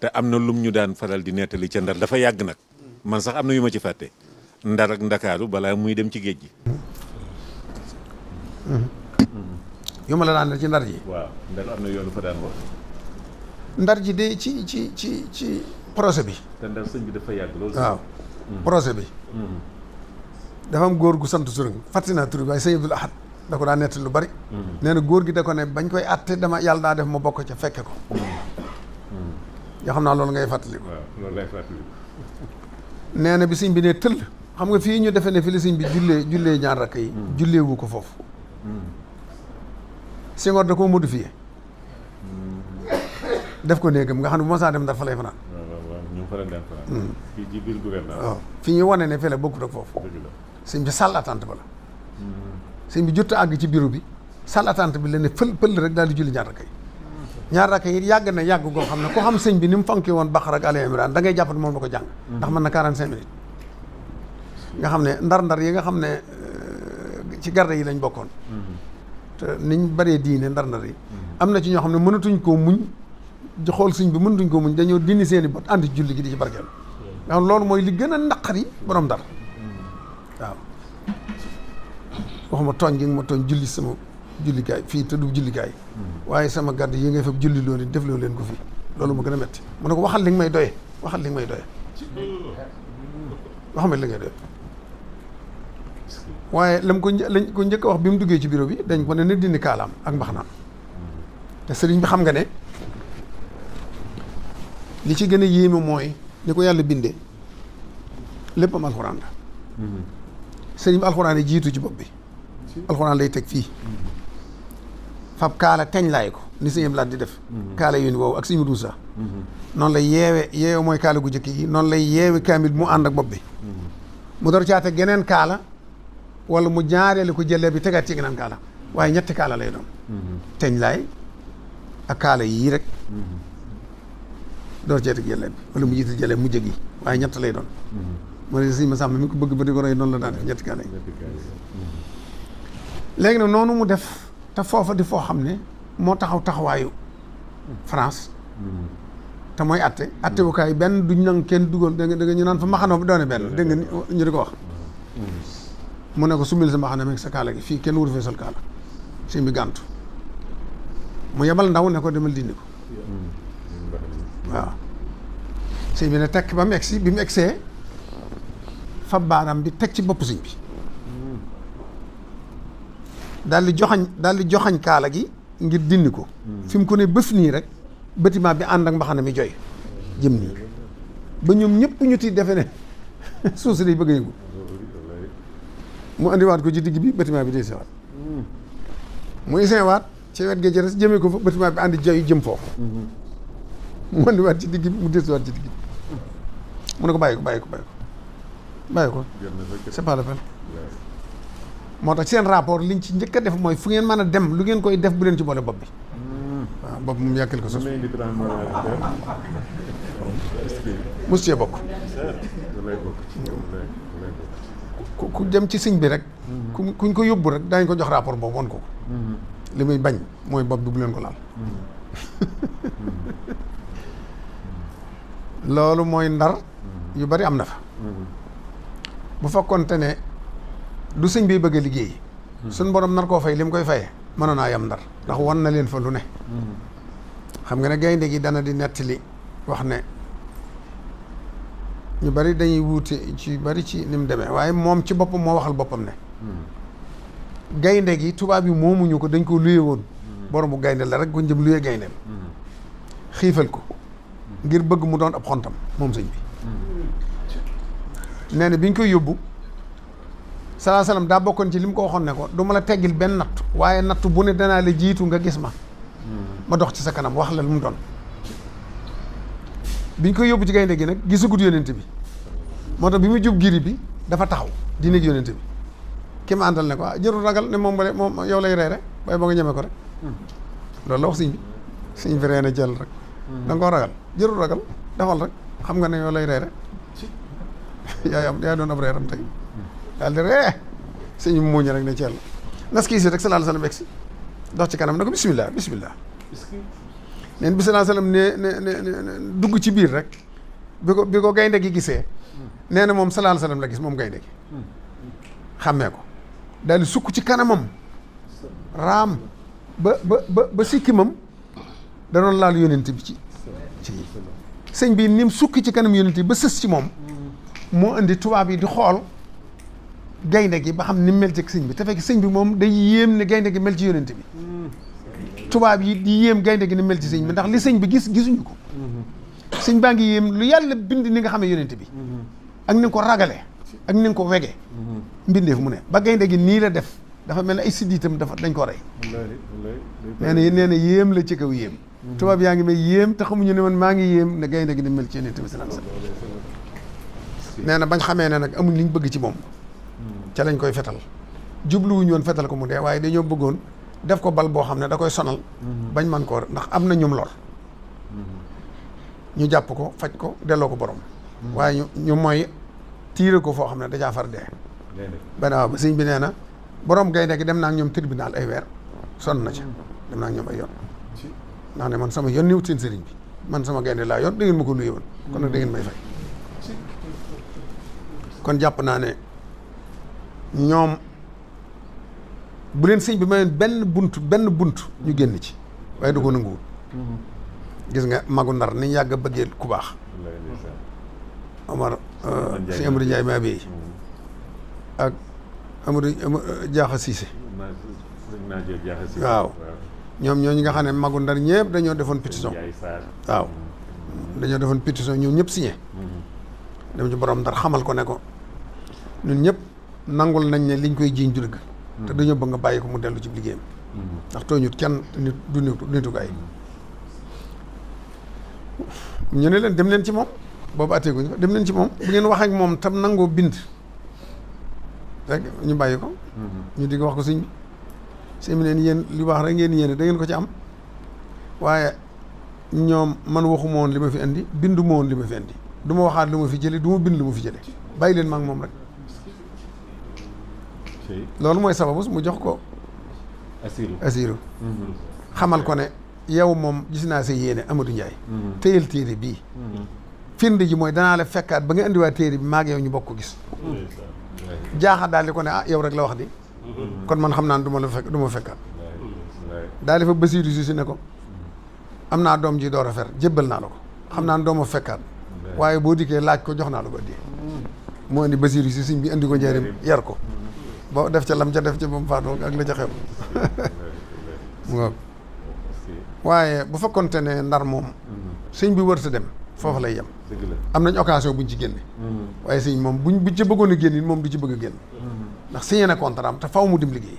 te am na lum ñu daan faral di nettali ca Ndar dafa yàgg nag man sax am na yu ma ci fàtte Ndar ak Ndakaaru balaa muy dem ci géej gi. yu ma la daan ci Ndar ji. waaw Ndar am na yoonu fa daan wax. Ndar ji de ci projet bi. te Ndar sëñ bi dafa yàgg loolu. waaw projet bi. dafa am góor gu sant Suring fàttali naa tur bi waaye sëñ Abdul Ahad da ko daa nett lu bari. nee na góor gi da ko ne bañ koy àtte dama yàlla daa def ma bokk ca fekke ko. yoo xam naa loolu ngay fàttaliku. waaw loolu lay fàttaliku. nee na bi sëñ bi ne tëll xam nga fii ñu defee ne fi la sëñ bi jullee ñaar rakk yi. jullee wu ko foofu. Senghor da koo modifié. def ko néegam nga xam ne bu ma saa dem Ndar fa lay fanaan. ñu fa la dem fanaan. fii ci biir gouvernement. waaw fi ñu wane ne fii la bokkut ak foofu. sëñ bi salle attente ba la. sëñ bi jot a àgg ci bureau bi salle attente bi la ne pël rek daal di julli ñaar rakk yi. ñaar rakk yi yàgg na yàgg goo xam ne ku xam sëñ bi ni mu fonki woon Baqara ak Ali Imran da ngay jàpp ne moom la ko jàng. ndax mën na 45 minutes. nga xam ne ndar yi nga xam ne ci garde yi lañ bokkoon. te niñ bëree diine ndar yi. am na ci ñoo xam ne mënatuñ koo muñ xool sëñ bi mënatuñ koo muñ dañoo dindi seen i bot ànd ci julli gi di ci barkeel. nga xam loolu mooy li gën a naqari borom Ndar waaw. waxuma tooñ gi nga ma tooñ julli sama jullikaay fii te du jullikaay. waaye sama garde yi ngay fekk julli loolu def loo leen ko fii loolu ma gën a metti mu ne ko waxal li nga may doye waxal li nga may doye waxal li ngay doye waaye lañ ko njëkk a wax bi mu duggee ci bureau bi dañ ko ne na dindi kaalaam ak mbaxanaam te sëriñ bi xam nga ne li ci gën a yéeme mooy ni ko yàlla bindee léppam alxuraan la sëriñ bi alxuraan yi jiitu ci bopp bi alxuraan lay teg fii fab kaala teñ laay ko ni sëñ Blaat di def kaala yu ni woowu ak sëñ Duusa noonu lay yeewe mooy kaala gu jëkk yi noonu lay yeewe kaamil mu ànd ak bopp bi mu door caate geneen kaala wala mu ñaareelu ko jëlee bi tegaat ci geneen kaala waaye ñetti kaala lay doon teñ laay ak kaala yii rek door ceete jëlee bi wala mu jiite jëlee mu jëg yi waaye ñett lay doon mu ne sëñ Masamba mi ko bëgg ba di ko roy noonu la daan def ñetti kaala yi léegi nag noonu mu def te foofa di foo xam ne moo taxawaayu France te mooy atte wukaay benn duñ nang kenn dugal da nga ñu naan fa maxanoo bi doone benn dégg nga ñu di ko wax mu ne ko sumil sa mbaxana meeg sa kaala gi fii kenn wuru fee sol kaala sëñ bi gàntu mu yebal ndaw ne ko demal dindi ko waaw sëñ bi ne tekk ba mu egsi bi mu egsee fa baaraam bi teg ci bopp sëñ bi daal di joxañ kaala gi ngir dindi ko fi mu ko ne bëf nii rek bâtiment bi ànd ak mbaxana mi joy jëm nii ba ñoom ñëpp ñu ti defe ne suuf si day bëgg a yëngu mu andiwaat ko ci digg bi bâtiment bi day sewaat mu isewaat ci wet gi jëres jëmee ko fa bâtiment bi àndi joy jëm foofu mu andiwaat ci digg bi mu desuwaat ci digg bi mu ne ko bàyyi ko c'est pas la peine moo tax seen rapport liñ ci njëkk a def mooy fu ngeen mën a dem lu ngeen koy def bu leen ci boole bopp bi waaw bopp moom yàkkil ko sos mos cee bokk ku dem ci sëñ bi rek kuñ ko yóbbu rek daañ ko jox rapport boobu won ko li muy bañ mooy bopp bi bu leen ko laal loolu mooy Ndar yu bari am na fa bu fekkoonte ne du sëñ bi bëgg a liggéey suñ borom nar koo fay li mu koy fayee mënoon naa yam Ndar ndax wan na leen fa lu ne xam nga ne gaynde gi dana di nettali wax ne ñu bari dañuy wuute ci bari ci ni mu demee waaye moom ci boppam moo waxal boppam ne gaynde gi tubaab yi moomuñu ko dañ ko luye woon boromu gaynde la rek ko jëm luye gayndeem xiifal ko ngir bëgg mu doon ab xontam moom sëñ bi nee na bi ñu koy yóbbu salaa salaam daa bokkoon ci li mu ko waxoon ne ko du ma la teggil benn nattu waaye nattu bu ne danaa la jiitu nga gis ma dox ci sa kanam wax la lu mu doon biñ koy yóbbu ci gaynde gi nag gisagut yónent bi moo tax bi mu jub giri bi dafa taxaw di nekk yónent bi ki ma àndal ne ko jërul ragal ne moom yow lay reere bay ba nga ñeme ko rek loolu la wax sëñ bi ree na jël rek da nga koo ragal jërul ragal defal rek xam nga ne yow lay reere yaa doon ab reeram tey daal di ree sëñ bi muuñ rek ne ceel nas kii si rek sallallahu alayhi wa sallam egsi dox ci kanam ne ko bismillah neen bi sallallahu alayhi wasallam ne dugg ci biir rek bi ko gaynde gi gisee nee na moom sallallahu alayhi wasallam la gis moom gaynde gi xàmmee ko daal di sukk ci kanamam raam ba sikkimam da doon laal yonent bi ci sëñ bi ni mu sukki ci kanam yonent bi ba sës ci moom moo indi tubaab yi di xool gaynde gi ba xam ni mel ci sëñ bi te fekk sëñ bi moom day yéem ne gaynde gi mel ci yonent bi tubaab yi di yéem gaynde gi ni mel ci sëñ bi ndax li sëñ bi gisuñu ko sëñ baa ngi yéem lu yàlla bind ni nga xamee yonent bi ak ni nga ko ragale ak ni nga ko wege mbindeef mu ne ba gaynde gi nii la def dafa mel ne ay siddiitam dañ ko rey nee na yéem la ci kaw yéem tubaab yaa ngi may yéem te xamuñu ne man maa ngi yéem ne gaynde gi ni mel ci yonent bi sallallahu alayhi wasallam nee na bañ xamee ne nag amuñ liñ bëgg ci moom ca lañ koy fetal jubluwuñu woon fetal ko mu dee waaye dañoo bëggoon def ko bal boo xam ne da koy sonal bañ man koo ndax am na ñum lor ñu jàpp ko faj ko delloo ko borom waaye ñu mooy tiire ko foo xam ne dajaa far dee benn waaw ba sëñ bi nee na borom gaynde gi dem naa ak ñoom tribunal ay weer sonn na ca dem naa ak ñoom ay yoon ndax ne man sama yoon niwut seen sëriñ bi man sama gaynde laa yoon da ngeen ma ko luye woon kon nag da ngeen may fay kon jàpp naa ne ñoom bu leen sëñ bi mayoon benn bunt ñu génn ci waaye du ko nanguwul gis nga magu Ndar ni ñu yàgg a bëggee ku baax Omar si Amadou Ndiaye maa béy ak Amadou Diakha Cissé waaw ñoom ñooñu nga xam ne magu Ndar ñëpp dañoo defoon pétition waaw dañoo defoon pétition ñoom ñëpp signé dem ci borom Ndar xamal ko ne ko ñun ñëpp nangul nañ ne liñ koy jiiñ du dëgg te dañoo bëgg nga bàyyi ko mu dellu ci liggéeyam ndax tooñut kenn nit du nitukaay ñu ne leen dem leen ci moom boobu atteeguñ ko dem leen ci moom bu ngeen wax ak moom tam nangoo bind rek ñu bàyyi ko ñu di wax ko sëñ bi sëñ bi neen yéen li wax rek ngeen yéene da ngeen ko ci am waaye ñoom man waxuma woon li ma fi indi bindu ma woon li ma fi indi du ma waxaat lu ma fi jële du ma bind lu ma fi jële bàyyi leen ma ak moom rek loolu mooy sababu mu jox ko asiru xamal ko ne yow moom gis naa sa yéene Amadou Ndiaye téyel téere bii firnde ji mooy danaa la fekkaat ba nga indiwaat téere bi maag yow ñu bokk ko gis jaaxa daal di ko ne ah yow rek la wax di kon man xam naa ne du ma fekkaat daal di fa Basiiru si ne ko am naa doom ji door a fer jébbal naa la ko xam naa ne doo ma fekkaat waaye boo dikkee laaj ko jox naa la ko di moo indi Basiiru si sëñ bi indi ko njëriñ yar ko boo def ca lam ca def ca ba mu faatoo ak la ca xew mu ngoog waaye bu fekkonte ne Ndar moom sëñ bi wërta dem foofu lay yem am nañ occasion buñ ci génne waaye sëñ moom buñ ci bëggoon a génn moom du ci bëgg a génn ndax signé na contrat am te faw mu dem liggéey